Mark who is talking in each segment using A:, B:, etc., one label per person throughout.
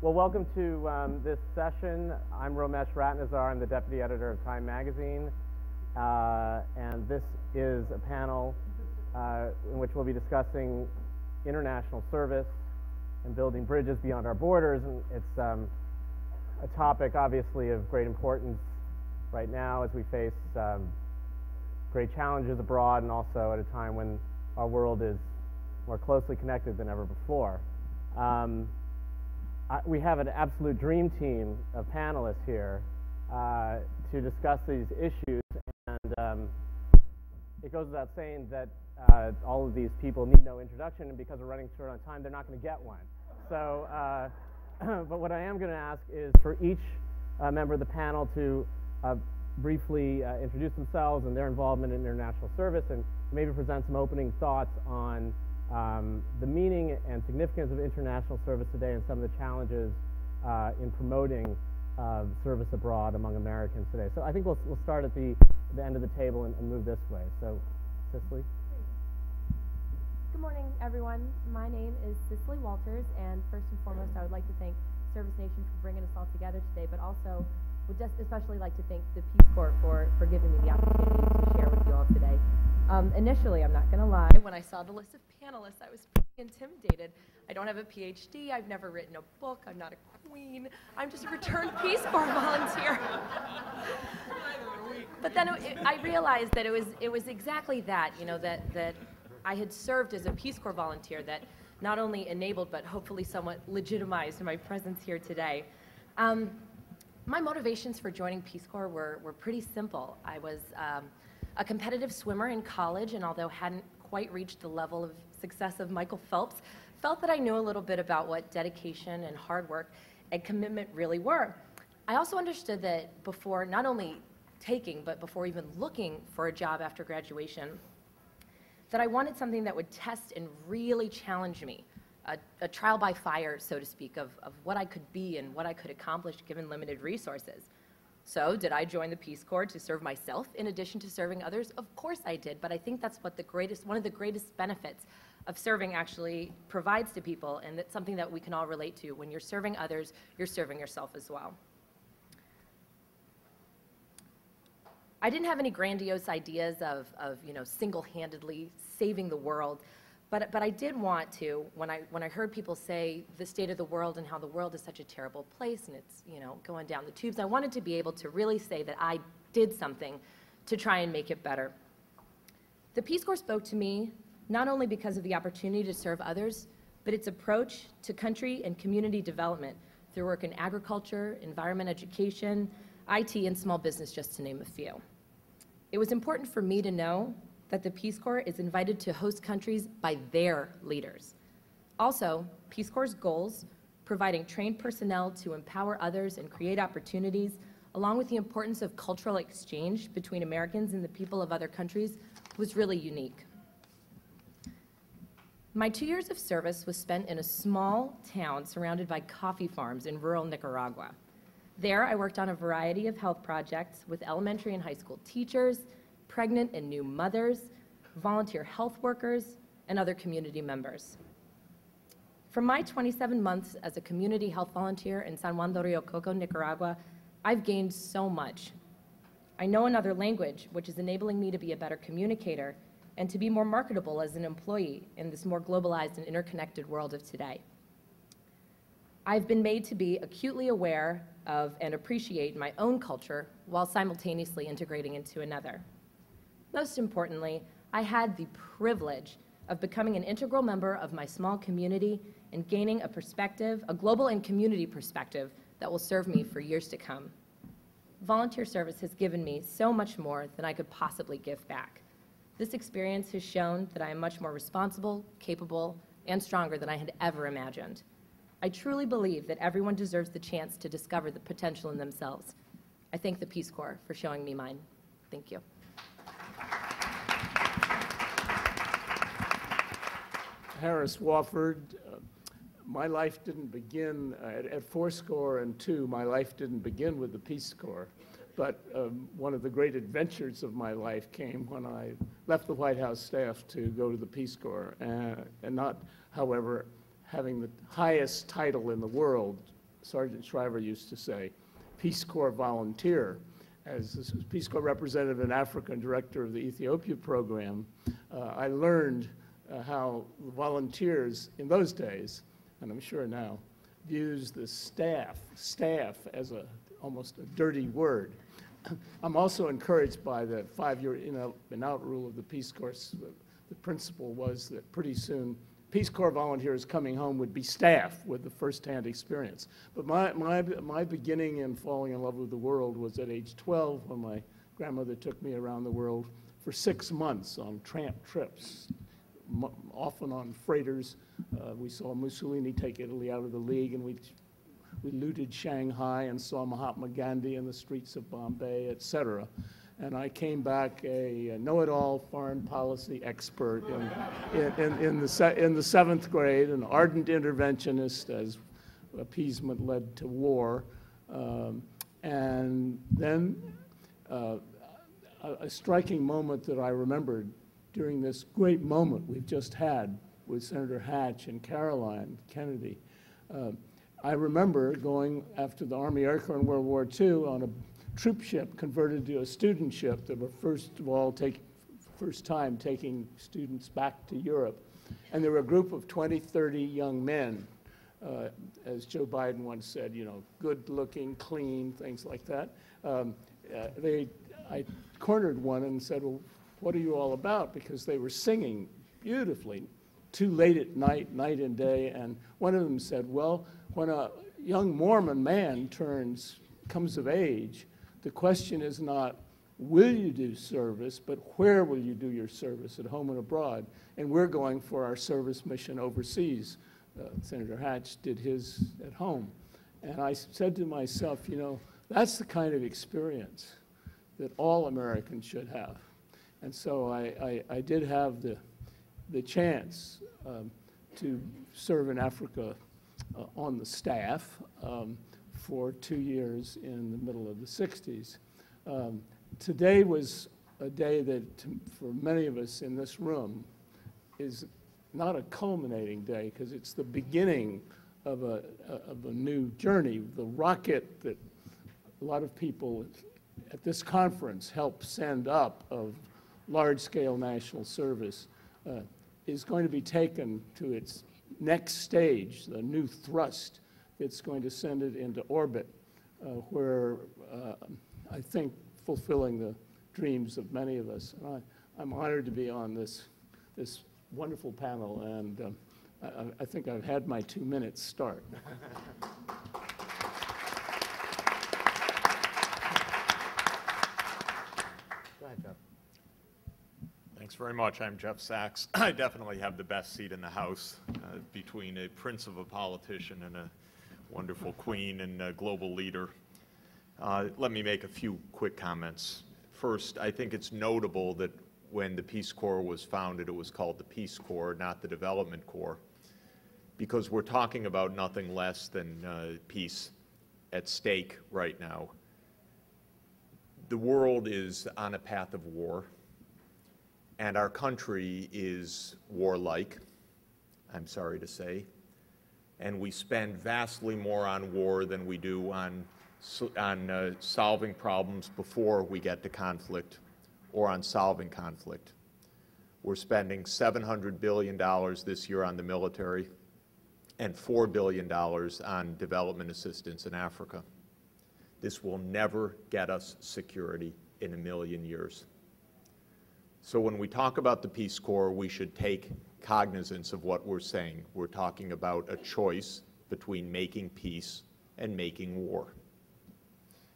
A: Well, welcome to this session. I'm Romesh Ratnazar. I'm the deputy editor of Time Magazine. And this is a panel in which we'll be discussing international service and building bridges beyond our borders. And it's a topic, obviously, of great importance right now as we face great challenges abroad, and also at a time when our world is more closely connected than ever before. We have an absolute dream team of panelists here to discuss these issues, and it goes without saying that all of these people need no introduction, and because we're running short on time, they're not going to get one. So, but what I am going to ask is for each member of the panel to briefly introduce themselves and their involvement in international service, and maybe present some opening thoughts on the meaning and significance of international service today and some of the challenges in promoting service abroad among Americans today. So I think we'll start at the end of the table and move this way. So, Cicely.
B: Good morning, everyone. My name is Cicely Walters, and first and foremost, I would like to thank ServiceNation for bringing us all together today, but also would just especially like to thank the Peace Corps for giving me the opportunity to share with you all today. Initially, I'm not going to lie, when I saw the list of panelists, I was pretty intimidated. I don't have a PhD, I've never written a book, I'm not a queen, I'm just a returned Peace Corps volunteer. But then I realized that it was exactly that, you know, that I had served as a Peace Corps volunteer that not only enabled, but hopefully somewhat legitimized my presence here today. My motivations for joining Peace Corps were pretty simple. I was a competitive swimmer in college, and although hadn't quite reached the level of success of Michael Phelps, felt that I knew a little bit about what dedication and hard work and commitment really were. I also understood that before not only taking, but before even looking for a job after graduation, that I wanted something that would test and really challenge me, a trial by fire, so to speak, of what I could be and what I could accomplish given limited resources. So did I join the Peace Corps to serve myself in addition to serving others? Of course I did, but I think that's what one of the greatest benefits of serving actually provides to people, and that's something that we can all relate to. When you're serving others, you're serving yourself as well. I didn't have any grandiose ideas of you know, single-handedly saving the world, but I did want to, when I heard people say the state of the world and how the world is such a terrible place and it's, you know, going down the tubes, I wanted to be able to really say that I did something to try and make it better. The Peace Corps spoke to me not only because of the opportunity to serve others, but its approach to country and community development through work in agriculture, environment education, IT, and small business, just to name a few. It was important for me to know that the Peace Corps is invited to host countries by their leaders. Also, Peace Corps' goals, providing trained personnel to empower others and create opportunities, along with the importance of cultural exchange between Americans and the people of other countries, was really unique. My 2 years of service was spent in a small town surrounded by coffee farms in rural Nicaragua. There, I worked on a variety of health projects with elementary and high school teachers, pregnant and new mothers, volunteer health workers, and other community members. From my 27 months as a community health volunteer in San Juan de Rio Coco, Nicaragua, I've gained so much. I know another language, which is enabling me to be a better communicator and to be more marketable as an employee in this more globalized and interconnected world of today. I've been made to be acutely aware of and appreciate my own culture while simultaneously integrating into another. Most importantly, I had the privilege of becoming an integral member of my small community and gaining a perspective, a global and community perspective that will serve me for years to come. Volunteer service has given me so much more than I could possibly give back. This experience has shown that I am much more responsible, capable, and stronger than I had ever imagined. I truly believe that everyone deserves the chance to discover the potential in themselves. I thank the Peace Corps for showing me mine. Thank you.
C: Harris Wofford. My life didn't begin at fourscore and two. My life didn't begin with the Peace Corps, but one of the great adventures of my life came when I left the White House staff to go to the Peace Corps, and not, however, having the highest title in the world, Sergeant Shriver used to say, Peace Corps volunteer. As a Peace Corps representative in Africa and director of the Ethiopia program, I learned how volunteers in those days, and I'm sure now, views the staff as almost a dirty word. I'm also encouraged by the 5-year in-out rule of the Peace Corps. The principle was that pretty soon Peace Corps volunteers coming home would be staff with the first-hand experience. But my beginning in falling in love with the world was at age 12 when my grandmother took me around the world for 6 months on tramp trips, often on freighters. We saw Mussolini take Italy out of the League, and we looted Shanghai and saw Mahatma Gandhi in the streets of Bombay, etc. And I came back a know-it-all foreign policy expert in the 7th grade, an ardent interventionist as appeasement led to war. And then a striking moment that I remembered during this great moment we've just had with Senator Hatch and Caroline Kennedy. I remember going after the Army Air Corps in World War II on a troop ship converted to a student ship that were first time taking students back to Europe. And there were a group of 20, 30 young men, as Joe Biden once said, you know, good looking, clean, things like that. I cornered one and said, well, what are you all about? Because they were singing beautifully, too late at night, night and day. And one of them said, well, when a young Mormon man comes of age, the question is not, will you do service, but where will you do your service, at home and abroad? And we're going for our service mission overseas. Senator Hatch did his at home. And I said to myself, you know, that's the kind of experience that all Americans should have. And so I did have the chance to serve in Africa on the staff for 2 years in the middle of the 60s. Today was a day that, for many of us in this room, is not a culminating day, because it's the beginning of a new journey. The rocket that a lot of people at this conference helped send up of large-scale national service is going to be taken to its next stage, the new thrust that's going to send it into orbit, where I think fulfilling the dreams of many of us. And I'm honored to be on this wonderful panel, and I think I've had my 2 minutes start.
A: Go ahead, Jeff.
D: Thanks very much. I'm Jeff Sachs. I definitely have the best seat in the House between a prince of a politician and a wonderful queen and a global leader. Let me make a few quick comments. First, I think it's notable that when the Peace Corps was founded, it was called the Peace Corps, not the Development Corps, because we're talking about nothing less than peace at stake right now. The world is on a path of war, and our country is warlike, I'm sorry to say, and we spend vastly more on war than we do on solving problems before we get to conflict or on solving conflict. We're spending $700 billion this year on the military and $4 billion on development assistance in Africa. This will never get us security in a million years. So when we talk about the Peace Corps, we should take cognizance of what we're saying. We're talking about a choice between making peace and making war.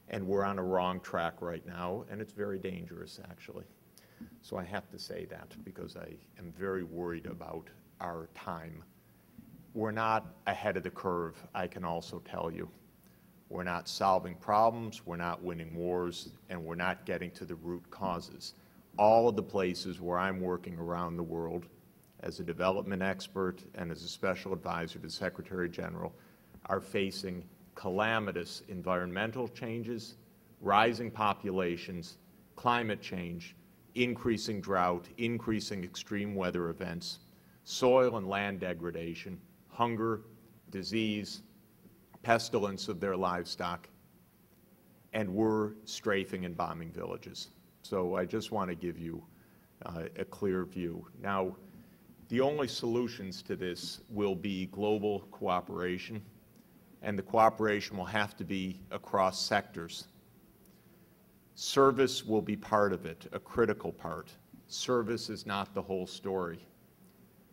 D: And we're on a wrong track right now, and it's very dangerous, actually. So I have to say that because I am very worried about our time. We're not ahead of the curve, I can also tell you. We're not solving problems, we're not winning wars, and we're not getting to the root causes. All of the places where I'm working around the world as a development expert and as a special advisor to the Secretary General are facing calamitous environmental changes, rising populations, climate change, increasing drought, increasing extreme weather events, soil and land degradation, hunger, disease, pestilence of their livestock, and we're strafing and bombing villages. So I just want to give you a clear view. Now, the only solutions to this will be global cooperation, and the cooperation will have to be across sectors. Service will be part of it, a critical part. Service is not the whole story.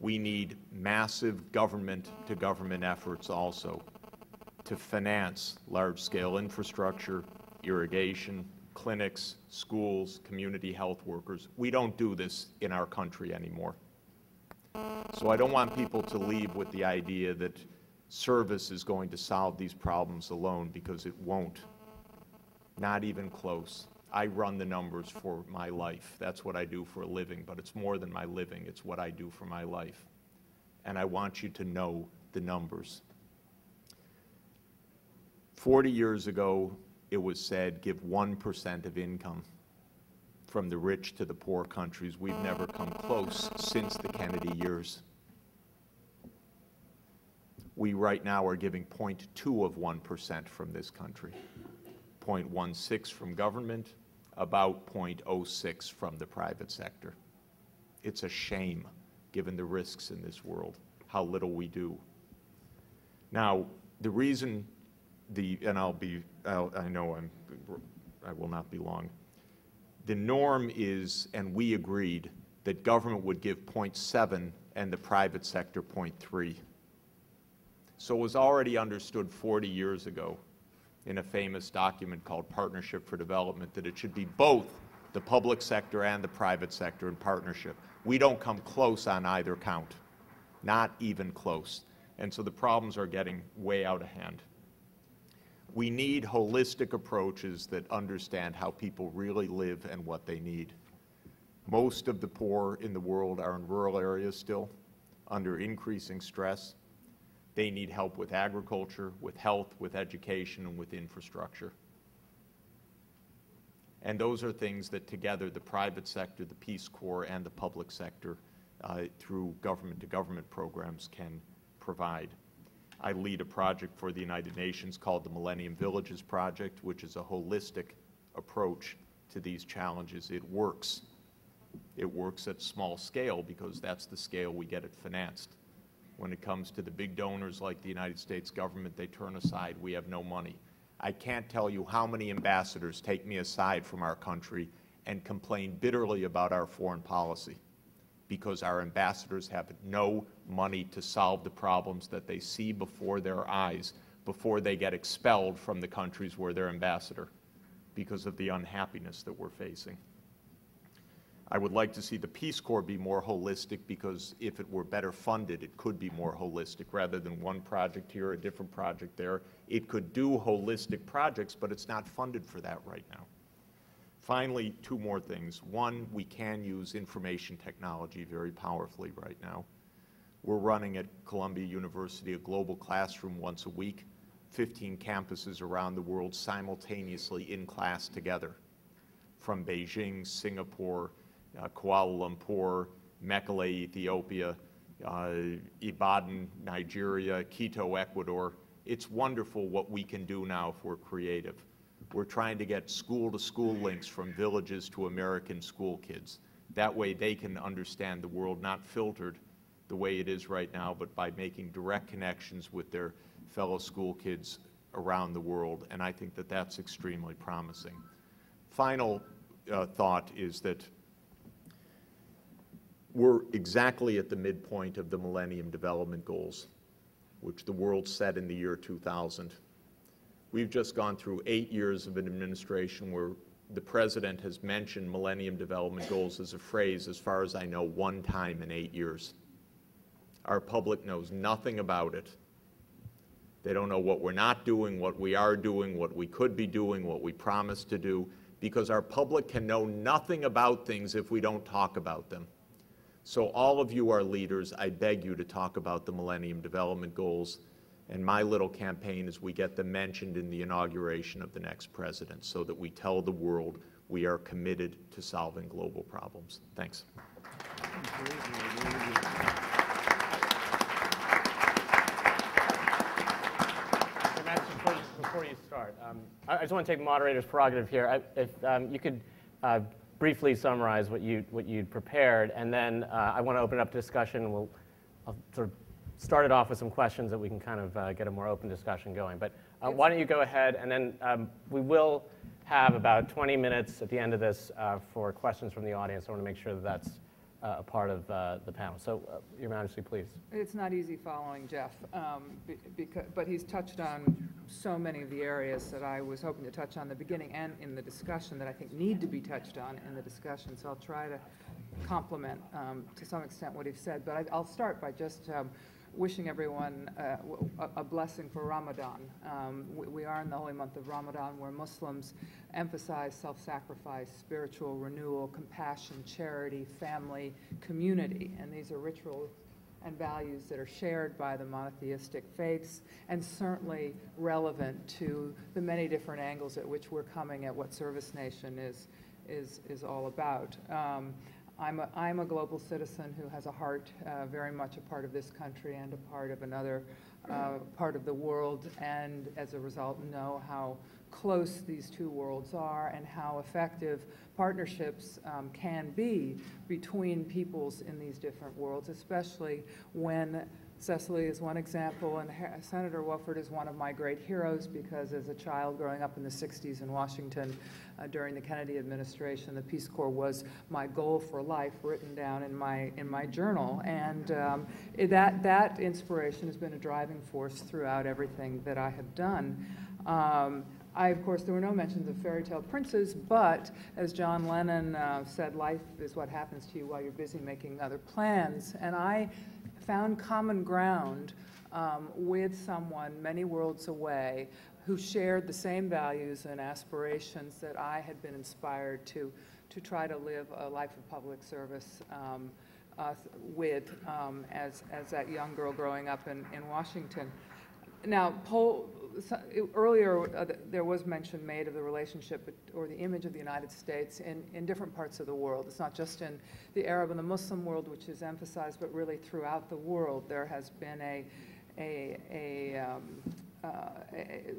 D: We need massive government-to-government efforts also to finance large-scale infrastructure, irrigation, clinics, schools, community health workers. We don't do this in our country anymore. So I don't want people to leave with the idea that service is going to solve these problems alone, because it won't. Not even close. I run the numbers for my life. That's what I do for a living, but it's more than my living. It's what I do for my life. And I want you to know the numbers. 40 years ago, it was said, give 1% of income from the rich to the poor countries. We've never come close since the Kennedy years. We right now are giving 0.2 of 1% from this country, 0.16 from government, about 0.06 from the private sector. It's a shame, given the risks in this world, how little we do. Now, the reason and I know I will not be long. The norm is, and we agreed, that government would give 0.7 and the private sector 0.3. So it was already understood 40 years ago in a famous document called Partnership for Development that it should be both the public sector and the private sector in partnership. We don't come close on either count, not even close. And so the problems are getting way out of hand. We need holistic approaches that understand how people really live and what they need. Most of the poor in the world are in rural areas still, under increasing stress. They need help with agriculture, with health, with education, and with infrastructure. And those are things that together the private sector, the Peace Corps, and the public sector through government-to-government programs can provide. I lead a project for the United Nations called the Millennium Villages Project, which is a holistic approach to these challenges. It works. It works at small scale because that's the scale we get it financed. When it comes to the big donors like the United States government, they turn aside. We have no money. I can't tell you how many ambassadors take me aside from our country and complain bitterly about our foreign policy, because our ambassadors have no money to solve the problems that they see before their eyes before they get expelled from the countries where they're ambassador because of the unhappiness that we're facing. I would like to see the Peace Corps be more holistic, because if it were better funded, it could be more holistic. Rather than one project here, a different project there, it could do holistic projects, but it's not funded for that right now. Finally, two more things. One, we can use information technology very powerfully right now. We're running at Columbia University a global classroom once a week, 15 campuses around the world simultaneously in class together, from Beijing, Singapore, Kuala Lumpur, Mekelle, Ethiopia, Ibadan, Nigeria, Quito, Ecuador. It's wonderful what we can do now if we're creative. We're trying to get school-to-school links from villages to American school kids. That way they can understand the world, not filtered the way it is right now, but by making direct connections with their fellow school kids around the world. And I think that that's extremely promising. Final thought is that we're exactly at the midpoint of the Millennium Development Goals, which the world set in the year 2000. We've just gone through 8 years of an administration where the president has mentioned Millennium Development Goals as a phrase, as far as I know, one time in 8 years. Our public knows nothing about it. They don't know what we're not doing, what we are doing, what we could be doing, what we promised to do, because our public can know nothing about things if we don't talk about them. So all of you are leaders. I beg you to talk about the Millennium Development Goals. And my little campaign is we get them mentioned in the inauguration of the next president, so that we tell the world we are committed to solving global problems. Thanks.
A: I just want to take the moderator's prerogative here. If you could briefly summarize what you'd prepared, and then I want to open it up to discussion. I'll sort of start it off with some questions that we can kind of get a more open discussion going. But why don't you go ahead, and then we will have about 20 minutes at the end of this for questions from the audience. I want to make sure that that's a part of the panel. So, Your Majesty, please.
E: It's not easy following Jeff, but he's touched on so many of the areas that I was hoping to touch on in the beginning and in the discussion that I think need to be touched on in the discussion. So I'll try to complement to some extent what he said. But I'll start by just wishing everyone a blessing for Ramadan. We are in the holy month of Ramadan, where Muslims emphasize self-sacrifice, spiritual renewal, compassion, charity, family, community. And these are rituals and values that are shared by the monotheistic faiths, and certainly relevant to the many different angles at which we're coming at what ServiceNation is all about. I'm a global citizen who has a heart very much a part of this country and a part of another part of the world, and as a result know how close these two worlds are and how effective partnerships can be between peoples in these different worlds, especially when Cecily is one example, and Senator Wofford is one of my great heroes, because as a child growing up in the 60s in Washington during the Kennedy administration, the Peace Corps was my goal for life, written down in my journal. And that inspiration has been a driving force throughout everything that I have done. Of course, there were no mentions of fairy tale princes, but as John Lennon said, life is what happens to you while you're busy making other plans. And I found common ground with someone many worlds away who shared the same values and aspirations that I had been inspired to try to live a life of public service with as that young girl growing up in Washington. Now, earlier there was mention made of the relationship or the image of the United States in different parts of the world. It's not just in the Arab and the Muslim world, which is emphasized, but really throughout the world there has been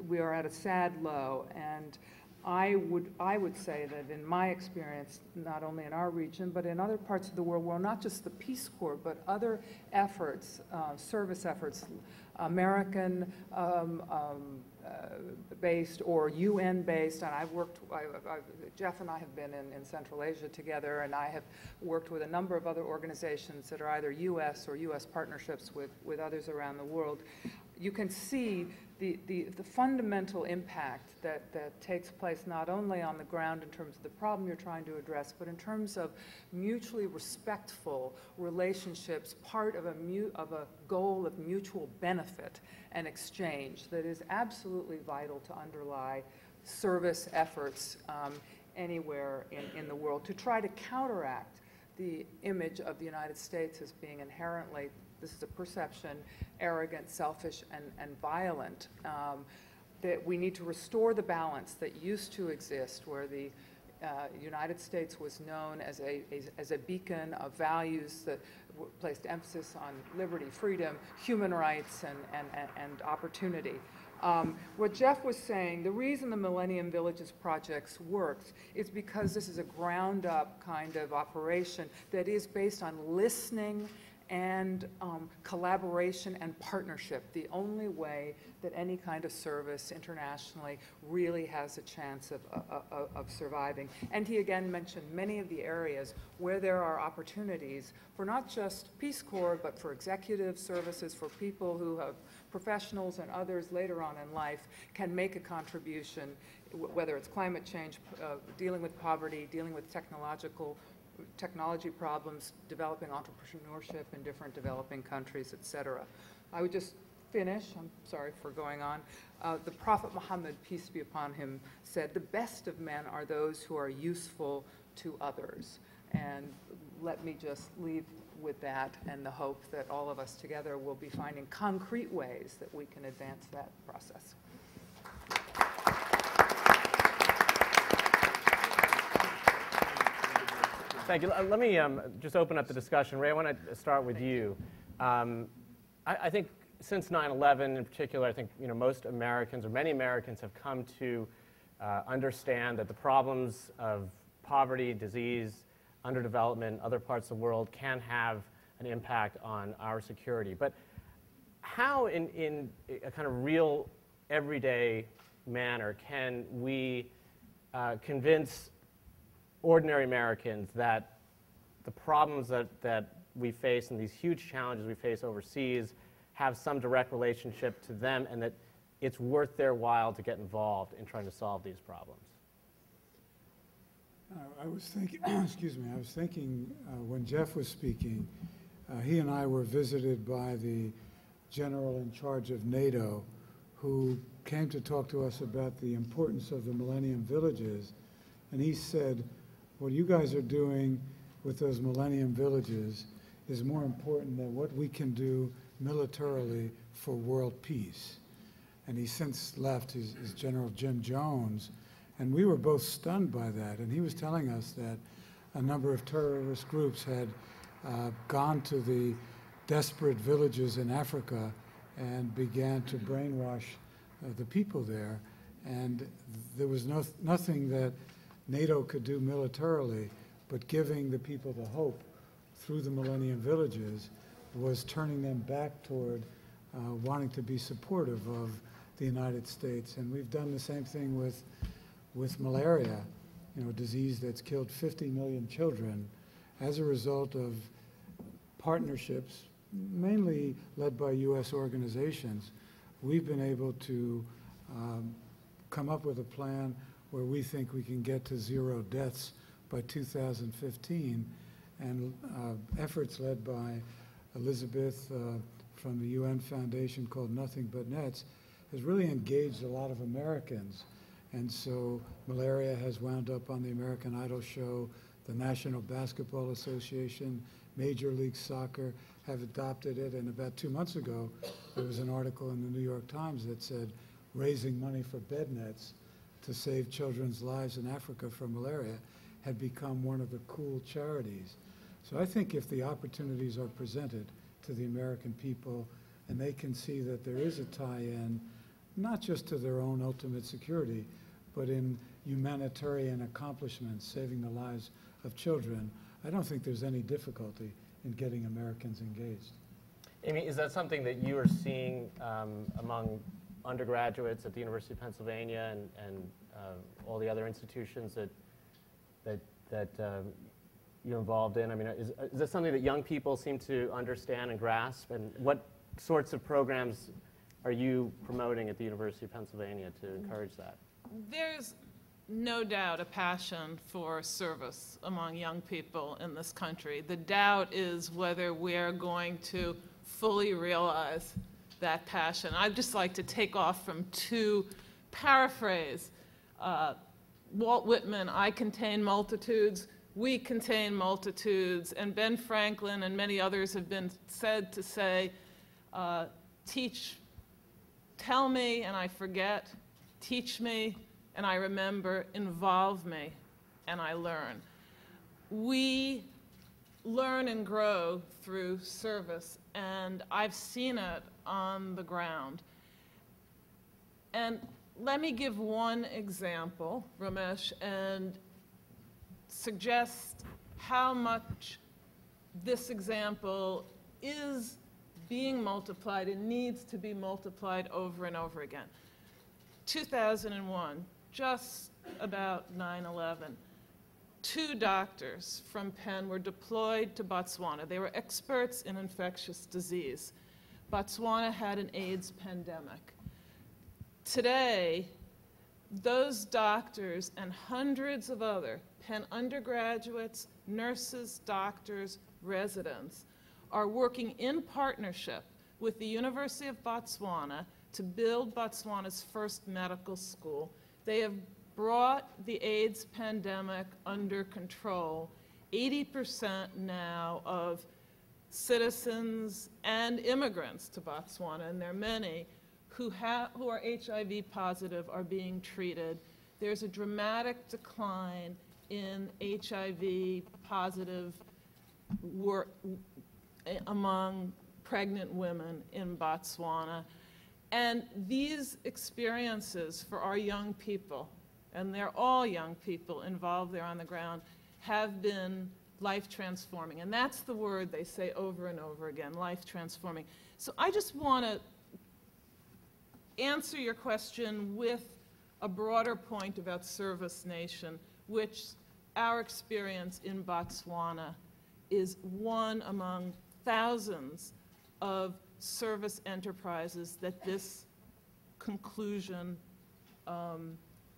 E: we are at a sad low. And I would say that in my experience, not only in our region, but in other parts of the world, well, not just the Peace Corps, but other efforts, service efforts, American based or UN based, and Jeff and I have been in Central Asia together, and I have worked with a number of other organizations that are either US or US partnerships with others around the world. You can see the fundamental impact that takes place not only on the ground in terms of the problem you're trying to address, but in terms of mutually respectful relationships, part of a goal of mutual benefit and exchange that is absolutely vital to underlie service efforts anywhere in the world, to try to counteract the image of the United States as being inherently, this is a perception, arrogant, selfish, and violent. That we need to restore the balance that used to exist, where the United States was known as a beacon of values that placed emphasis on liberty, freedom, human rights, and opportunity. What Jeff was saying, the reason the Millennium Villages projects works is because this is a ground-up kind of operation that is based on listening and collaboration and partnership, the only way that any kind of service internationally really has a chance of surviving. And he again mentioned many of the areas where there are opportunities for not just Peace Corps, but for executive services, for people who have professionals and others later on in life can make a contribution, whether it's climate change, dealing with poverty, dealing with technology problems, developing entrepreneurship in different developing countries, etc. I would just finish, I'm sorry for going on. The Prophet Muhammad, peace be upon him, said, "The best of men are those who are useful to others." And let me just leave with that and the hope that all of us together will be finding concrete ways that we can advance that process.
A: Thank you. Let me just open up the discussion. Ray, I want to start with you. I think since 9/11 in particular, I think most Americans or many Americans have come to understand that the problems of poverty, disease, underdevelopment, other parts of the world can have an impact on our security. But how in a kind of real, everyday manner can we convince ordinary Americans that the problems that we face and these huge challenges we face overseas have some direct relationship to them, and that it's worth their while to get involved in trying to solve these problems?
F: I was thinking, excuse me, I was thinking when Jeff was speaking, he and I were visited by the general in charge of NATO, who came to talk to us about the importance of the Millennium Villages. And he said, what you guys are doing with those Millennium Villages is more important than what we can do militarily for world peace. And he's since left, he's General Jim Jones. And we were both stunned by that. And he was telling us that a number of terrorist groups had gone to the desperate villages in Africa and began to brainwash the people there. And there was nothing that NATO could do militarily, but giving the people the hope through the Millennium Villages was turning them back toward wanting to be supportive of the United States. And we've done the same thing with malaria, you know, a disease that's killed 50 million children as a result of partnerships, mainly led by U.S. organizations. We've been able to come up with a plan where we think we can get to 0 deaths by 2015, and efforts led by Elizabeth from the UN Foundation called Nothing But Nets has really engaged a lot of Americans. And so malaria has wound up on the American Idol show. The National Basketball Association, Major League Soccer have adopted it. And about 2 months ago, there was an article in the New York Times that said raising money for bed nets to save children's lives in Africa from malaria had become one of the cool charities. So I think if the opportunities are presented to the American people and they can see that there is a tie-in, not just to their own ultimate security, but in humanitarian accomplishments, saving the lives of children, I don't think there's any difficulty in getting Americans engaged.
A: Amy, is that something that you are seeing among undergraduates at the University of Pennsylvania and all the other institutions that you're involved in? I mean, is that something that young people seem to understand and grasp? And what sorts of programs are you promoting at the University of Pennsylvania to encourage that?
G: There's no doubt a passion for service among young people in this country. The doubt is whether we're going to fully realize that passion. I'd just like to take off from two paraphrase. Walt Whitman, I contain multitudes, we contain multitudes, and Ben Franklin and many others have been said to say, tell me and I forget, teach me and I remember, involve me and I learn. We learn and grow through service, and I've seen it on the ground. And let me give one example, Ramesh, and suggest how much this example is being multiplied and needs to be multiplied over and over again. 2001, just about 9/11, 2 doctors from Penn were deployed to Botswana. They were experts in infectious disease. Botswana had an AIDS pandemic. Today, those doctors and hundreds of other Penn undergraduates, nurses, doctors, residents are working in partnership with the University of Botswana to build Botswana's first medical school. They have brought the AIDS pandemic under control. 80% now of citizens and immigrants to Botswana, and there are many, who are HIV positive are being treated. There's a dramatic decline in HIV positive among pregnant women in Botswana. And these experiences for our young people and they're all young people involved there on the ground, have been life transforming. And that's the word they say over and over again, life transforming. So I just want to answer your question with a broader point about ServiceNation, which our experience in Botswana is one among thousands of service enterprises that this conclusion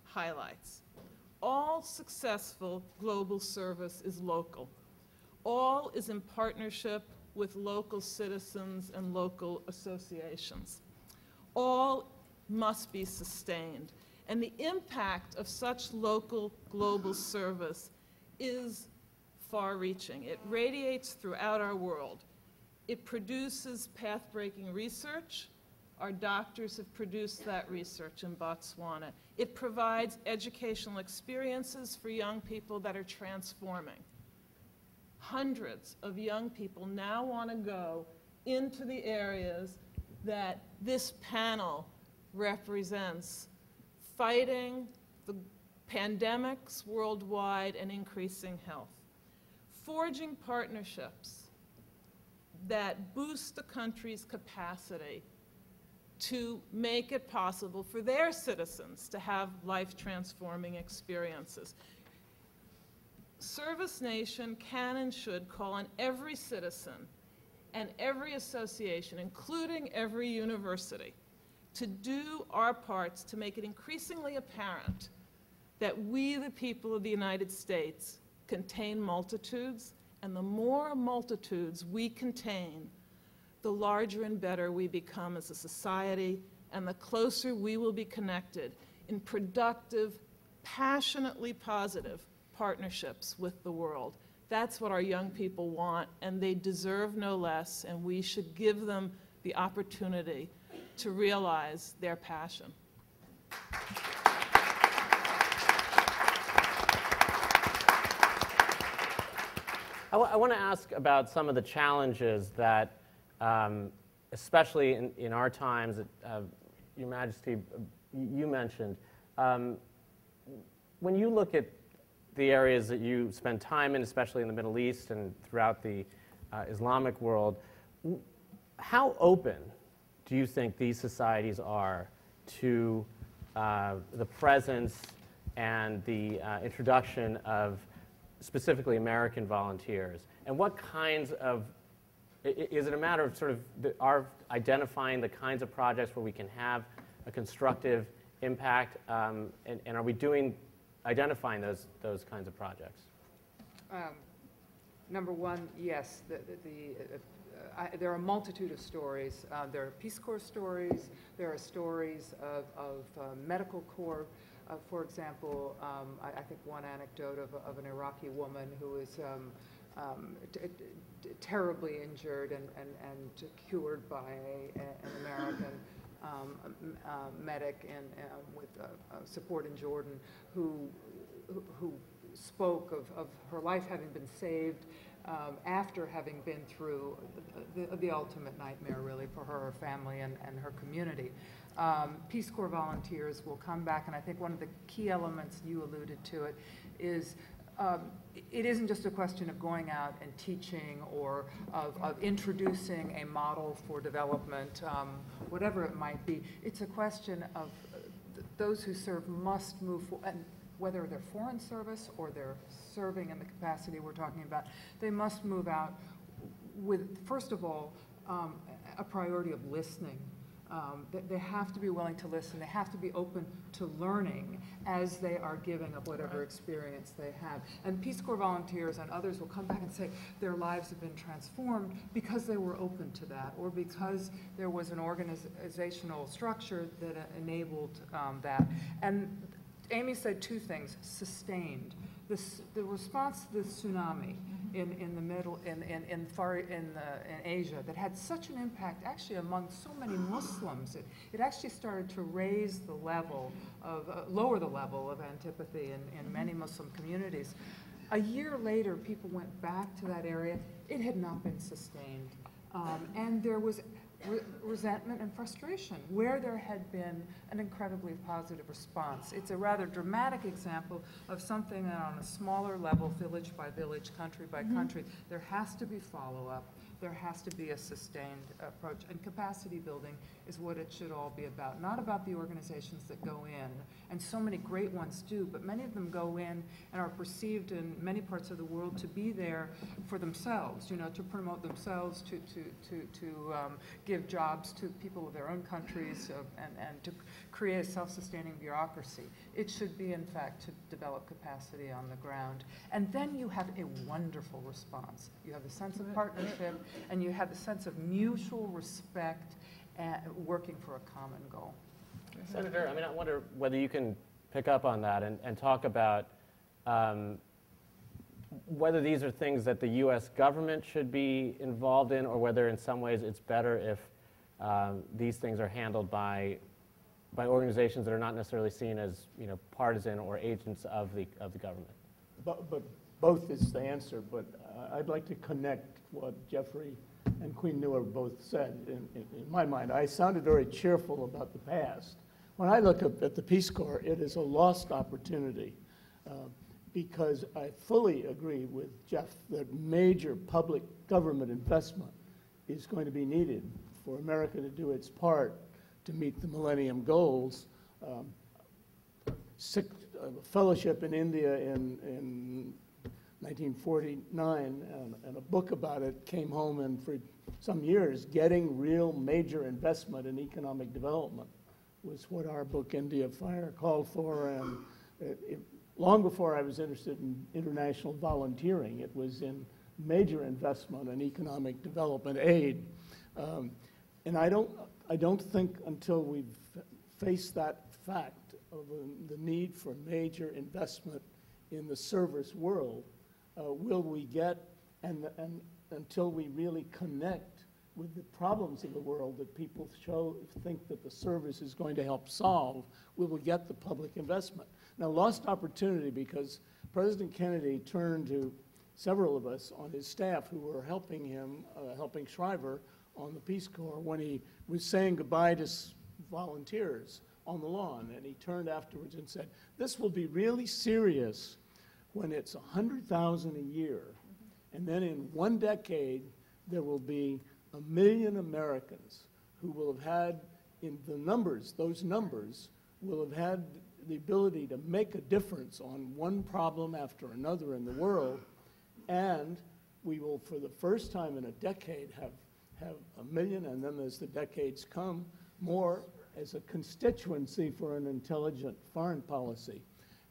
G: highlights. All successful global service is local. All is in partnership with local citizens and local associations. All must be sustained. And the impact of such local global service is far-reaching. It radiates throughout our world. It produces path-breaking research. Our doctors have produced that research in Botswana. It provides educational experiences for young people that are transforming. Hundreds of young people now want to go into the areas that this panel represents, fighting the pandemics worldwide and increasing health. Forging partnerships that boost the country's capacity to make it possible for their citizens to have life-transforming experiences. ServiceNation can and should call on every citizen and every association, including every university, to do our parts to make it increasingly apparent that we, the people of the United States, contain multitudes, and the more multitudes we contain, the larger and better we become as a society, and the closer we will be connected in productive, passionately positive partnerships with the world. That's what our young people want, and they deserve no less, and we should give them the opportunity to realize their passion.
A: I want to ask about some of the challenges that, especially in our times, Your Majesty, you mentioned. When you look at the areas that you spend time in, especially in the Middle East and throughout the Islamic world, how open do you think these societies are to the presence and the introduction of specifically American volunteers? And what kinds of, is it a matter of sort of our identifying the kinds of projects where we can have a constructive impact, and are we identifying those kinds of projects?
E: Number one, yes, there are a multitude of stories. There are Peace Corps stories. There are stories of medical corps. For example, I think one anecdote of an Iraqi woman who was terribly injured and cured by an American medic with support in Jordan, who spoke of her life having been saved after having been through the ultimate nightmare, really, for her family and her community. Peace Corps volunteers will come back, and I think one of the key elements, you alluded to it, is it isn't just a question of going out and teaching or of introducing a model for development, whatever it might be. It's a question of those who serve must move forward, and whether they're foreign service or they're serving in the capacity we're talking about, they must move out with, first of all, a priority of listening. They have to be willing to listen. They have to be open to learning as they are giving of whatever experience they have. And Peace Corps volunteers and others will come back and say their lives have been transformed because they were open to that, or because there was an organizational structure that enabled that. And Amy said two things: sustained. The response to the tsunami in Asia that had such an impact actually among so many Muslims, it actually started to raise the level of, lower the level of antipathy in many Muslim communities. A year later, people went back to that area. It had not been sustained. And there was resentment and frustration where there had been an incredibly positive response. It's a rather dramatic example of something that on a smaller level, village by village, country by country, there has to be follow-up. There has to be a sustained approach. And capacity building is what it should all be about. Not about the organizations that go in, and so many great ones do, but many of them go in and are perceived in many parts of the world to be there for themselves, you know, to promote themselves, to give jobs to people of their own countries, and to create a self-sustaining bureaucracy. It should be, in fact, to develop capacity on the ground. And then you have a wonderful response. You have a sense of partnership, and you have a sense of mutual respect and working for a common goal.
A: Senator, I mean, I wonder whether you can pick up on that and talk about whether these are things that the U.S. government should be involved in, or whether in some ways it's better if these things are handled by organizations that are not necessarily seen as, you know, partisan or agents of the government.
C: But both is the answer, but I'd like to connect what Jeffrey and Queen Newer both said. In my mind, I sounded very cheerful about the past. When I look at the Peace Corps, it is a lost opportunity because I fully agree with Jeff that major public government investment is going to be needed for America to do its part to meet the Millennium Goals. Fellowship in India in 1949, and a book about it came home, and for some years, getting real major investment in economic development was what our book, India Fire, called for. And long before I was interested in international volunteering, it was in major investment in economic development aid. And I don't think until we've faced that fact of the need for major investment in the service world, will we get, and until we really connect with the problems of the world that people think that the service is going to help solve, will we get the public investment. Now, lost opportunity because President Kennedy turned to several of us on his staff who were helping him, helping Shriver on the Peace Corps when he was saying goodbye to volunteers on the lawn, and he turned afterwards and said, this will be really serious when it's 100,000 a year, and then in one decade there will be 1 million Americans who will have had, in the numbers, those numbers, will have had the ability to make a difference on one problem after another in the world, and we will, for the first time in a decade, have 1 million, and then as the decades come, more as a constituency for an intelligent foreign policy.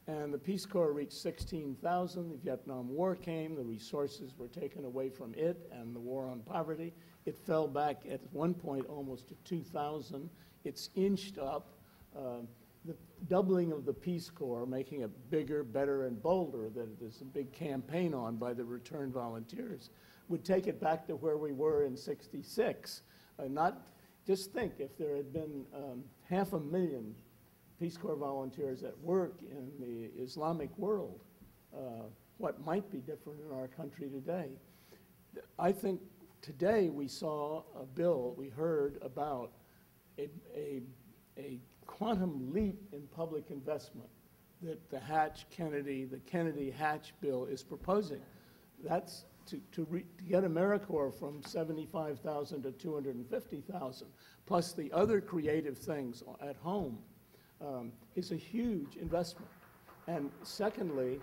C: And the Peace Corps reached 16,000. The Vietnam War came. The resources were taken away from it and the war on poverty. It fell back at one point almost to 2,000. It's inched up. The doubling of the Peace Corps, making it bigger, better, and bolder, that there's a big campaign on by the returned volunteers, would take it back to where we were in '66. Just think if there had been 500,000 Peace Corps volunteers at work in the Islamic world, what might be different in our country today. I think today we saw a bill, we heard about a quantum leap in public investment that the Kennedy-Hatch bill is proposing. That's to get AmeriCorps from 75,000 to 250,000, plus the other creative things at home, is a huge investment. And secondly,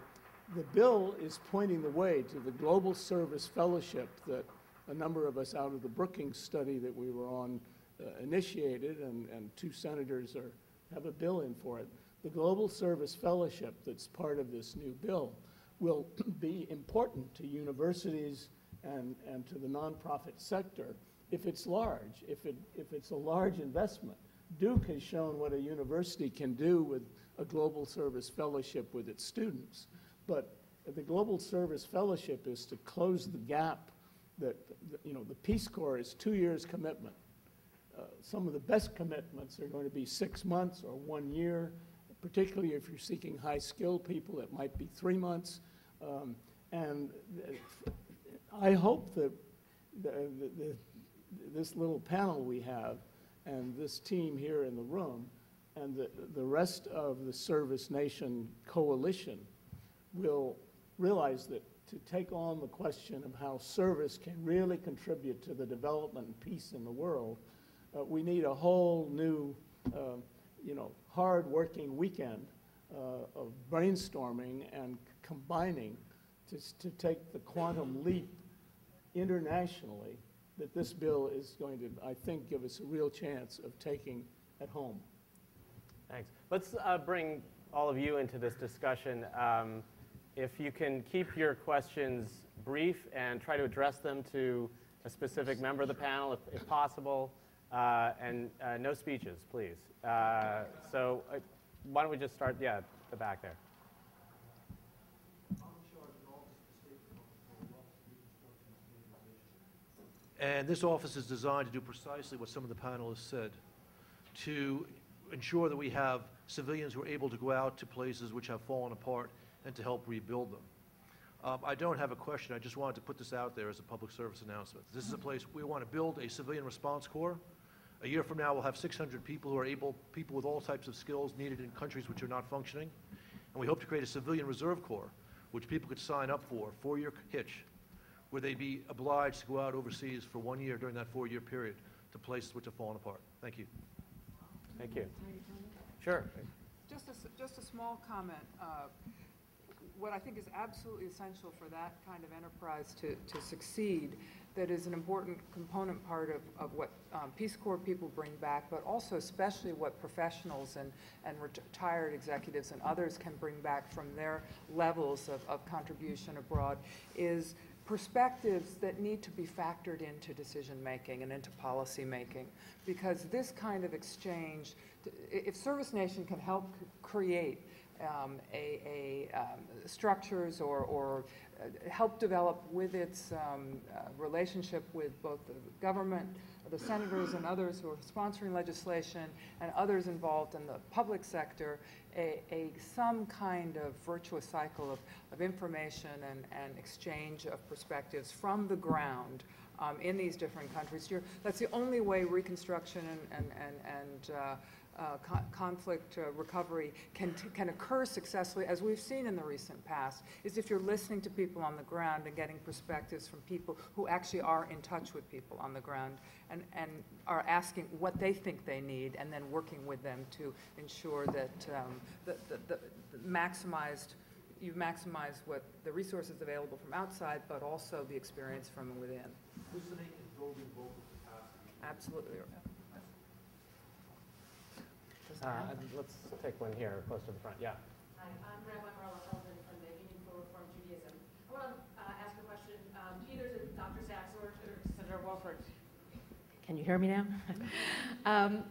C: the bill is pointing the way to the Global Service Fellowship that a number of us out of the Brookings study that we were on initiated, and 2 senators have a bill in for it. The Global Service Fellowship that's part of this new bill will be important to universities and to the nonprofit sector if it's large, if it's a large investment. Duke has shown what a university can do with a Global Service Fellowship with its students. But the Global Service Fellowship is to close the gap that, the Peace Corps is 2 years commitment. Some of the best commitments are going to be 6 months or 1 year, particularly if you're seeking high-skilled people, it might be 3 months. And I hope that this little panel we have and this team here in the room and the rest of the ServiceNation coalition will realize that to take on the question of how service can really contribute to the development and peace in the world, we need a whole new, hard-working weekend of brainstorming and combining to take the quantum leap internationally that this bill is going to, I think, give us a real chance of taking at home.
A: Thanks. Let's bring all of you into this discussion. If you can keep your questions brief and try to address them to a specific member of the panel, if possible, and no speeches, please. So why don't we just start, the back there.
H: And this office is designed to do precisely what some of the panelists said, to ensure that we have civilians who are able to go out to places which have fallen apart and to help rebuild them. I don't have a question. I just wanted to put this out there as a public service announcement. This is a place we want to build a civilian response corps. A year from now, we'll have 600 people who are people with all types of skills needed in countries which are not functioning. And we hope to create a civilian reserve corps, which people could sign up for, 4-year hitch, where they'd be obliged to go out overseas for 1 year during that 4-year period to places which have fallen apart. Thank you.
A: Thank you. Sure.
E: Just a small comment. What I think is absolutely essential for that kind of enterprise to succeed, that is an important component part of what Peace Corps people bring back, but also especially what professionals and retired executives and others can bring back from their levels of contribution abroad, is perspectives that need to be factored into decision making and into policy making. Because this kind of exchange, if ServiceNation can help create structures or help develop with its relationship with both the government, the senators and others who are sponsoring legislation, and others involved in the public sector, some kind of virtuous cycle of information and exchange of perspectives from the ground in these different countries. That's the only way reconstruction and conflict recovery can occur successfully, as we've seen in the recent past, is if you're listening to people on the ground and getting perspectives from people who actually are in touch with people on the ground and are asking what they think they need, and then working with them to ensure that you've maximized what the resources available from outside, but also the experience from within.
H: Listening and building vocal capacity.
E: Absolutely.
A: Let's take one here, close to the front. Yeah.
I: Hi, I'm Rabbi Marla Feldman from the Union for Reform Judaism. I want to ask a question to either Dr. Sachs or Senator Wofford. Can you hear me now?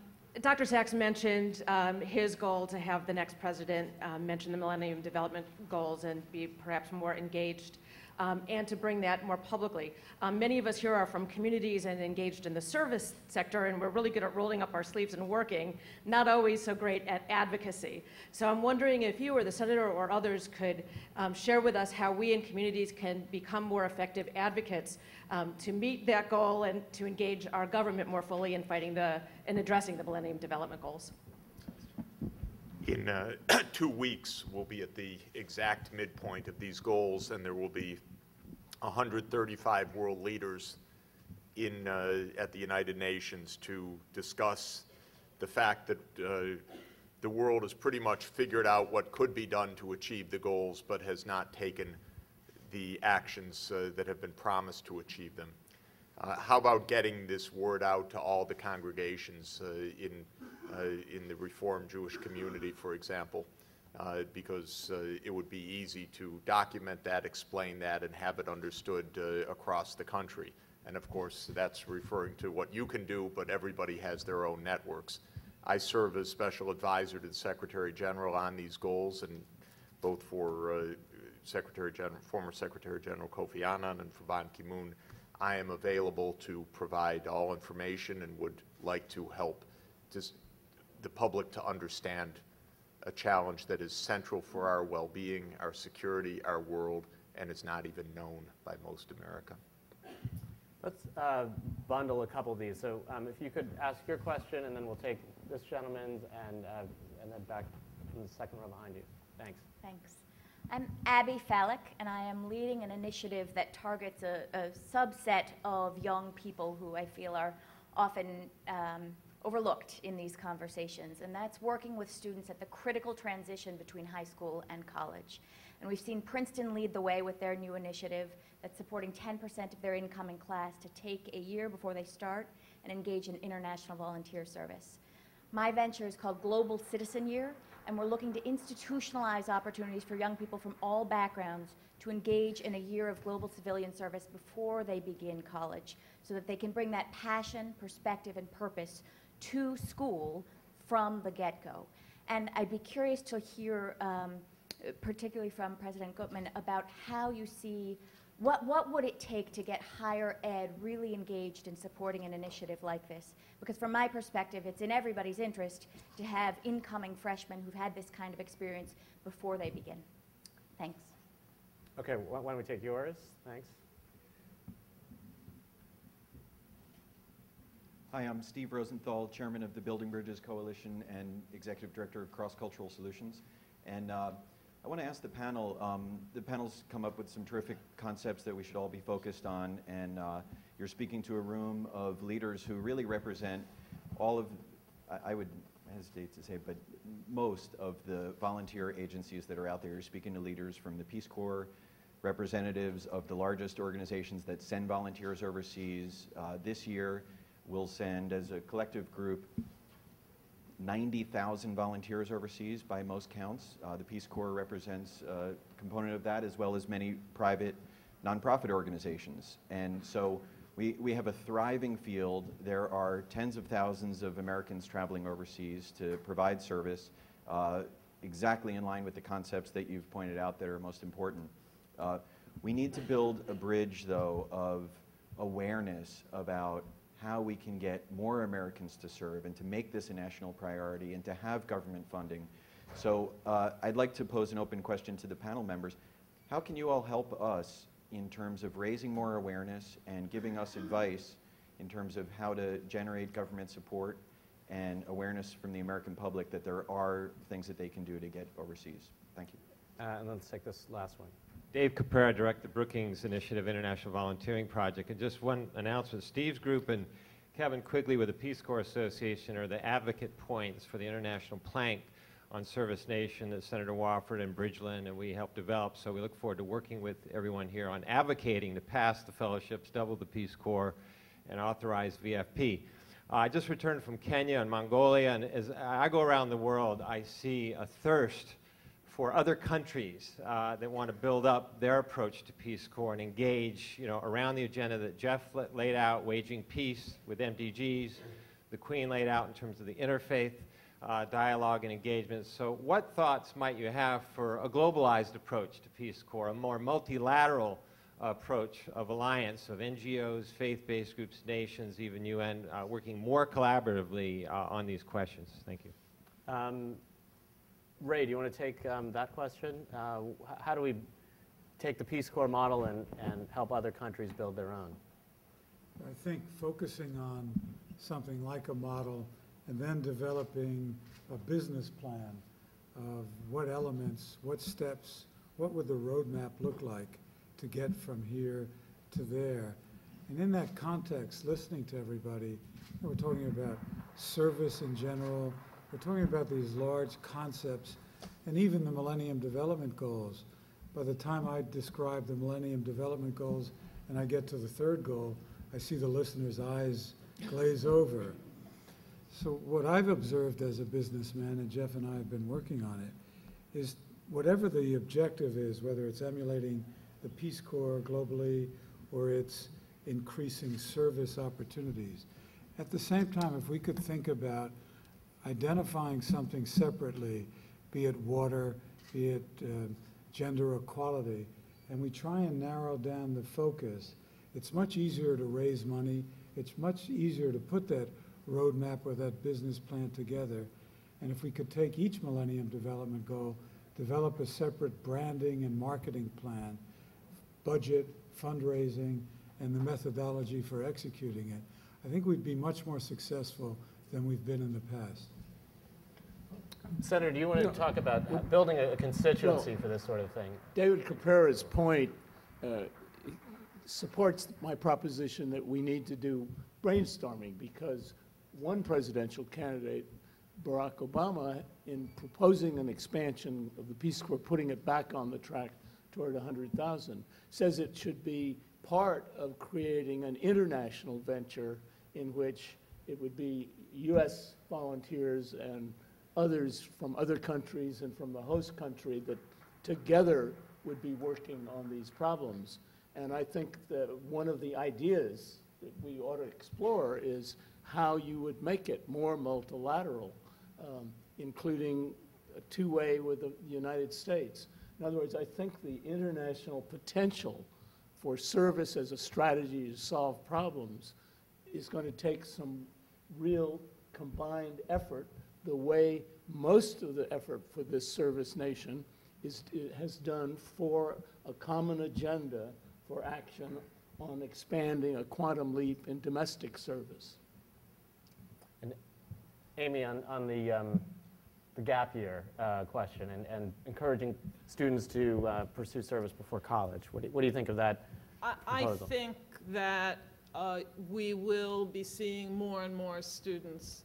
I: Dr. Sachs mentioned his goal to have the next president mention the Millennium Development Goals and be perhaps more engaged and to bring that more publicly. Many of us here are from communities and engaged in the service sector, and we're really good at rolling up our sleeves and working, not always so great at advocacy. So I'm wondering if you or the Senator or others could share with us how we in communities can become more effective advocates to meet that goal and to engage our government more fully in fighting and addressing the Millennium Development Goals.
D: In 2 weeks, we'll be at the exact midpoint of these goals, and there will be 135 world leaders at the United Nations to discuss the fact that the world has pretty much figured out what could be done to achieve the goals, but has not taken the actions that have been promised to achieve them. How about getting this word out to all the congregations in the Reformed Jewish community, for example, because it would be easy to document that, explain that, and have it understood across the country. And of course, that's referring to what you can do, but everybody has their own networks. I serve as special advisor to the Secretary General on these goals, and both for former Secretary General Kofi Annan and for Ban Ki-moon, I am available to provide all information and would like to help the public to understand a challenge that is central for our well-being, our security, our world, and is not even known by most America.
A: Let's bundle a couple of these. So if you could ask your question, and then we'll take this gentleman's and then back from the second row behind you. Thanks.
J: Thanks. I'm Abby Fallick, and I am leading an initiative that targets a subset of young people who I feel are often overlooked in these conversations, and that's working with students at the critical transition between high school and college. And we've seen Princeton lead the way with their new initiative that's supporting 10% of their incoming class to take a year before they start and engage in international volunteer service. My venture is called Global Citizen Year, and we're looking to institutionalize opportunities for young people from all backgrounds to engage in a year of global civilian service before they begin college, so that they can bring that passion, perspective, and purpose to school from the get-go. And I'd be curious to hear, particularly from President Gutman, about how you see what would it take to get higher ed really engaged in supporting an initiative like this? Because from my perspective, it's in everybody's interest to have incoming freshmen who've had this kind of experience before they begin. Thanks.
A: Okay, why don't we take yours? Thanks.
K: Hi, I'm Steve Rosenthal, Chairman of the Building Bridges Coalition and Executive Director of Cross Cultural Solutions. And I want to ask the panel's come up with some terrific concepts that we should all be focused on, and you're speaking to a room of leaders who really represent all of, I would hesitate to say, but most of the volunteer agencies that are out there. You're speaking to leaders from the Peace Corps, representatives of the largest organizations that send volunteers overseas. This year, we'll send, as a collective group, 90,000 volunteers overseas by most counts. The Peace Corps represents a component of that, as well as many private nonprofit organizations. And so we have a thriving field. There are tens of thousands of Americans traveling overseas to provide service, exactly in line with the concepts that you've pointed out that are most important. We need to build a bridge, though, of awareness about how we can get more Americans to serve and to make this a national priority and to have government funding. So I'd like to pose an open question to the panel members. How can you all help us in terms of raising more awareness and giving us advice in terms of how to generate government support and awareness from the American public that there are things that they can do to get overseas? Thank you.
A: And let's take this last one.
L: Dave Caprera, direct the Brookings Initiative International Volunteering Project. And just one announcement, Steve's group and Kevin Quigley with the Peace Corps Association are the advocate points for the international plank on ServiceNation that Senator Wofford and Bridgeland and we helped develop. So we look forward to working with everyone here on advocating to pass the fellowships, double the Peace Corps, and authorize VFP. I just returned from Kenya and Mongolia, and as I go around the world, I see a thirst for other countries that want to build up their approach to Peace Corps and engage, around the agenda that Jeff laid out, waging peace with MDGs, the Queen laid out in terms of the interfaith dialogue and engagement. So what thoughts might you have for a globalized approach to Peace Corps, a more multilateral approach of alliance of NGOs, faith-based groups, nations, even UN, working more collaboratively on these questions? Thank you.
A: Ray, do you want to take that question? How do we take the Peace Corps model and help other countries build their own?
F: I think focusing on something like a model and then developing a business plan of what elements, what steps, what would the roadmap look like to get from here to there. And in that context, listening to everybody, we're talking about service in general, we're talking about these large concepts and even the Millennium Development Goals. By the time I describe the Millennium Development Goals and I get to the third goal, I see the listeners' eyes glaze over. So what I've observed as a businessman, and Jeff and I have been working on it, is whatever the objective is, whether it's emulating the Peace Corps globally or it's increasing service opportunities, at the same time, if we could think about identifying something separately, be it water, be it gender equality, and we try and narrow down the focus, it's much easier to raise money, it's much easier to put that roadmap or that business plan together. And if we could take each Millennium Development Goal, develop a separate branding and marketing plan, budget, fundraising, and the methodology for executing it, I think we'd be much more successful than we've been in the past.
A: Senator, do you want to talk about building a constituency for this sort of thing?
C: David Caprara's point supports my proposition that we need to do brainstorming, because one presidential candidate, Barack Obama, in proposing an expansion of the Peace Corps, putting it back on the track toward 100,000, says it should be part of creating an international venture in which it would be U.S. volunteers and others from other countries and from the host country that together would be working on these problems. And I think that one of the ideas that we ought to explore is how you would make it more multilateral, including a two-way with the United States. In other words, I think the international potential for service as a strategy to solve problems is going to take some real combined effort, the way most of the effort for this service nation has done for a common agenda for action on expanding a quantum leap in domestic service.
A: And Amy, on the gap year question and encouraging students to pursue service before college, what do you think of that proposal?
G: I think that we will be seeing more and more students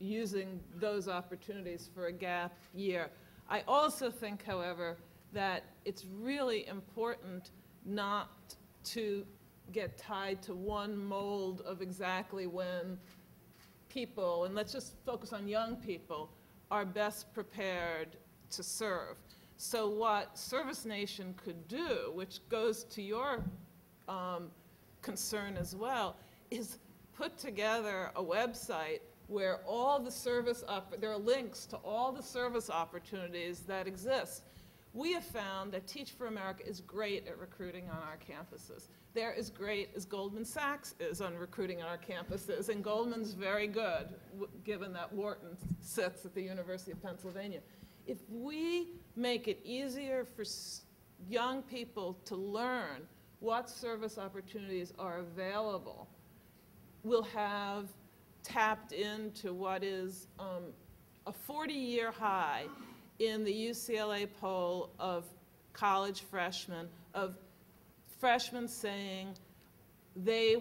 G: using those opportunities for a gap year. I also think, however, that it's really important not to get tied to one mold of exactly when people, and let's just focus on young people, are best prepared to serve. So what ServiceNation could do, which goes to your concern as well, is put together a website where all the there are links to all the service opportunities that exist. We have found that Teach for America is great at recruiting on our campuses. They're as great as Goldman Sachs is on recruiting on our campuses, and Goldman's very good, given that Wharton sits at the University of Pennsylvania. If we make it easier for young people to learn what service opportunities are available, we'll have tapped into what is a 40-year high in the UCLA poll of college freshmen, of freshmen saying they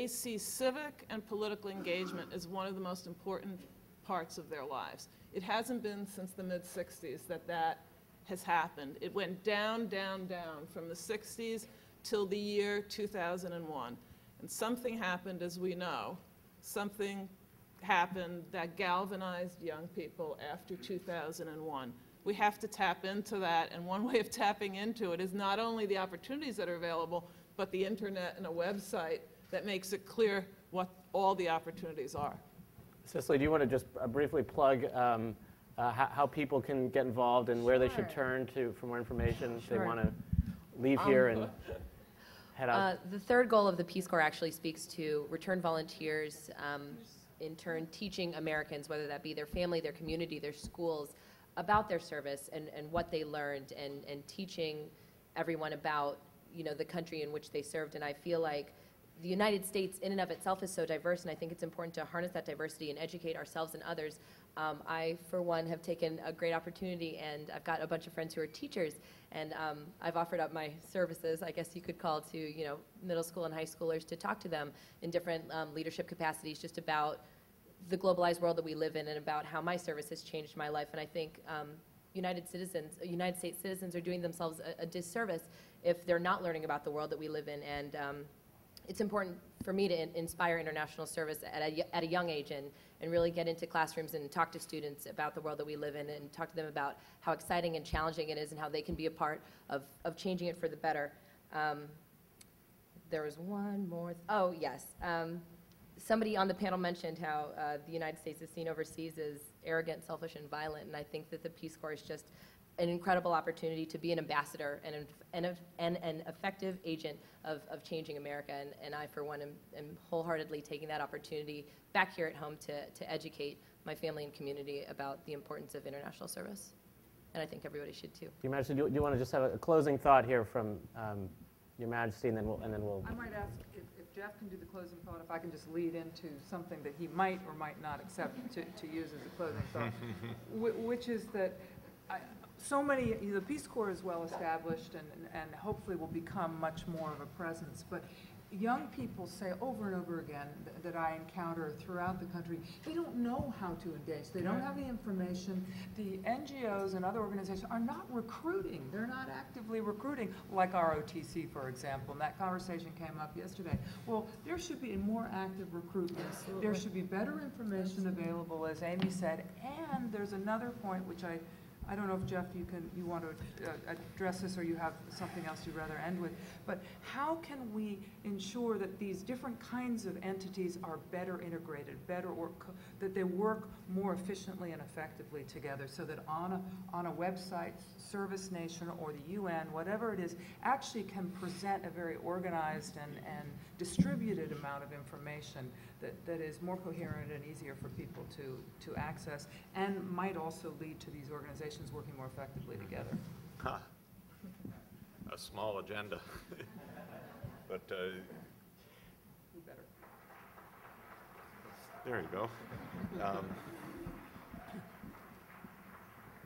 G: see civic and political engagement as one of the most important parts of their lives. It hasn't been since the mid-60s that has happened. It went down, down, down from the 60s till the year 2001. And something happened, as we know. Something happened that galvanized young people after 2001. We have to tap into that, and one way of tapping into it is not only the opportunities that are available, but the internet and a website that makes it clear what all the opportunities are.
A: Cicely, do you want to just briefly plug how people can get involved and where they should turn to for more information if they want to leave here and head out?
B: The third goal of the Peace Corps actually speaks to return volunteers, in turn teaching Americans, whether that be their family, their community, their schools, about their service and what they learned, and teaching everyone about the country in which they served. And I feel like the United States in and of itself is so diverse, and I think it's important to harness that diversity and educate ourselves and others. I, for one, have taken a great opportunity, and I've got a bunch of friends who are teachers, and I've offered up my services, I guess you could call, to middle school and high schoolers to talk to them in different leadership capacities just about the globalized world that we live in and about how my service has changed my life. And I think United States citizens are doing themselves a disservice if they're not learning about the world that we live in. And it's important for me to inspire international service at a young age and really get into classrooms and talk to students about the world that we live in and talk to them about how exciting and challenging it is and how they can be a part of changing it for the better. There was one more. Oh, yes. Somebody on the panel mentioned how the United States is seen overseas as arrogant, selfish, and violent, and I think that the Peace Corps is just an incredible opportunity to be an ambassador and an effective agent of changing America, and I, for one, am wholeheartedly taking that opportunity back here at home to educate my family and community about the importance of international service, and I think everybody should too.
A: Do you want to just have a closing thought here from Your Majesty, and then we'll.
E: I might ask if Jeff can do the closing thought, if I can just lead into something that he might or might not accept to use as a closing thought, which is that so many, the Peace Corps is well established and hopefully will become much more of a presence, but young people say over and over again that I encounter throughout the country, they don't know how to engage. They don't have the information. The NGOs and other organizations are not recruiting. They're not actively recruiting, like ROTC, for example. And that conversation came up yesterday. Well, there should be more active recruitment.
B: Absolutely.
E: There should be better information available, as Amy said. And there's another point which I don't know if, Jeff, you want to address this or you have something else you'd rather end with, but how can we ensure that these different kinds of entities are better integrated, that they work more efficiently and effectively together so that on a website, ServiceNation or the UN, whatever it is, actually can present a very organized and distributed amount of information that is more coherent and easier for people to access, and might also lead to these organizations working more effectively together.
D: Huh. A small agenda. But
E: Who better?
D: There you go.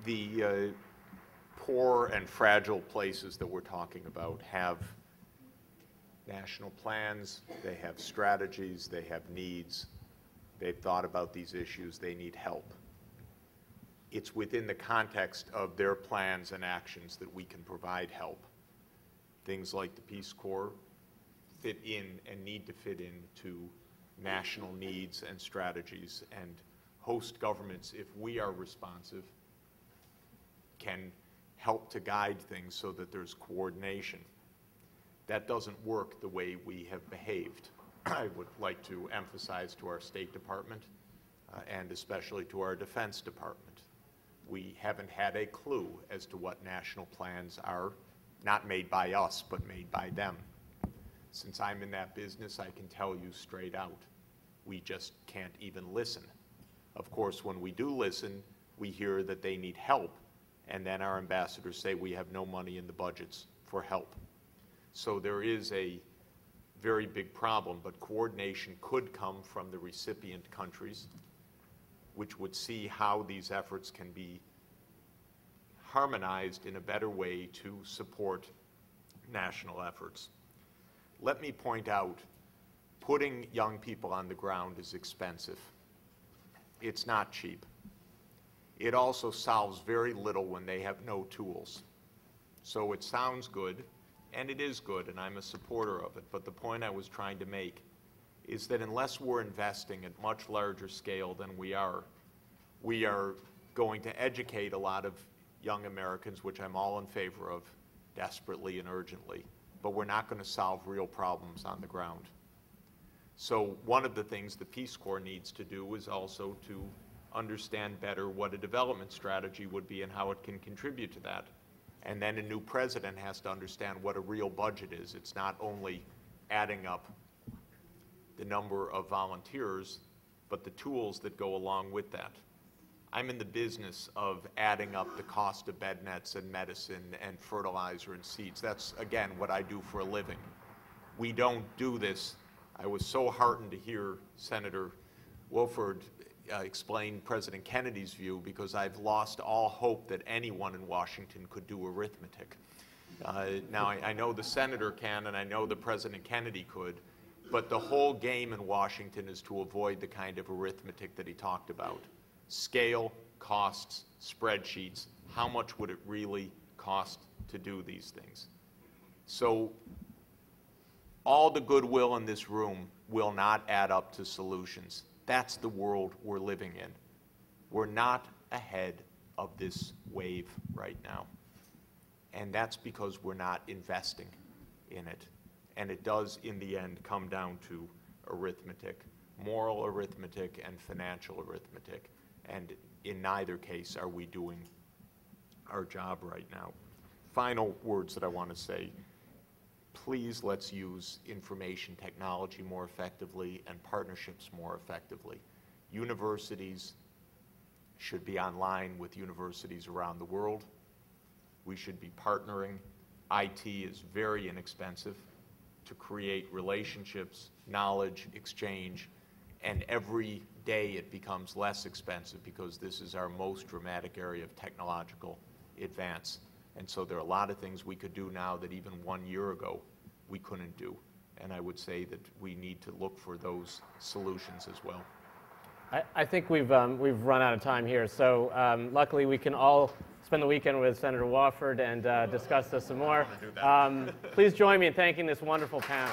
D: The poor and fragile places that we're talking about have national plans, they have strategies, they have needs, they've thought about these issues, they need help. It's within the context of their plans and actions that we can provide help. Things like the Peace Corps fit in and need to fit into national needs and strategies, and host governments, if we are responsive, can help to guide things so that there's coordination. That doesn't work the way we have behaved. I would like to emphasize to our State Department and especially to our Defense Department. We haven't had a clue as to what national plans are, not made by us, but made by them. Since I'm in that business, I can tell you straight out, we just can't even listen. Of course, when we do listen, we hear that they need help, and then our ambassadors say we have no money in the budgets for help. So there is a very big problem, but coordination could come from the recipient countries, which would see how these efforts can be harmonized in a better way to support national efforts. Let me point out, putting young people on the ground is expensive. It's not cheap. It also solves very little when they have no tools. So it sounds good, and it is good, and I'm a supporter of it, but the point I was trying to make is that unless we're investing at much larger scale than we are going to educate a lot of young Americans, which I'm all in favor of, desperately and urgently, but we're not going to solve real problems on the ground. So one of the things the Peace Corps needs to do is also to understand better what a development strategy would be and how it can contribute to that. And then a new president has to understand what a real budget is. It's not only adding up the number of volunteers, but the tools that go along with that. I'm in the business of adding up the cost of bed nets and medicine and fertilizer and seeds. That's, again, what I do for a living. We don't do this. I was so heartened to hear Senator Wofford explain President Kennedy's view, because I've lost all hope that anyone in Washington could do arithmetic. Now, I know the senator can, and I know that President Kennedy could, but the whole game in Washington is to avoid the kind of arithmetic that he talked about. Scale, costs, spreadsheets, how much would it really cost to do these things? So all the goodwill in this room will not add up to solutions. That's the world we're living in. We're not ahead of this wave right now. And that's because we're not investing in it. And it does, in the end, come down to arithmetic, moral arithmetic and financial arithmetic. And in neither case are we doing our job right now. Final words that I want to say. Please let's use information technology more effectively and partnerships more effectively. Universities should be online with universities around the world. We should be partnering IT is very inexpensive to create relationships, knowledge, exchange, and every day it becomes less expensive because this is our most dramatic area of technological advance. And so there are a lot of things we could do now that even 1 year ago we couldn't do. And I would say that we need to look for those solutions as well.
A: I think we've run out of time here, so luckily we can all spend the weekend with Senator Wofford and discuss this some more. Please join me in thanking this wonderful panel.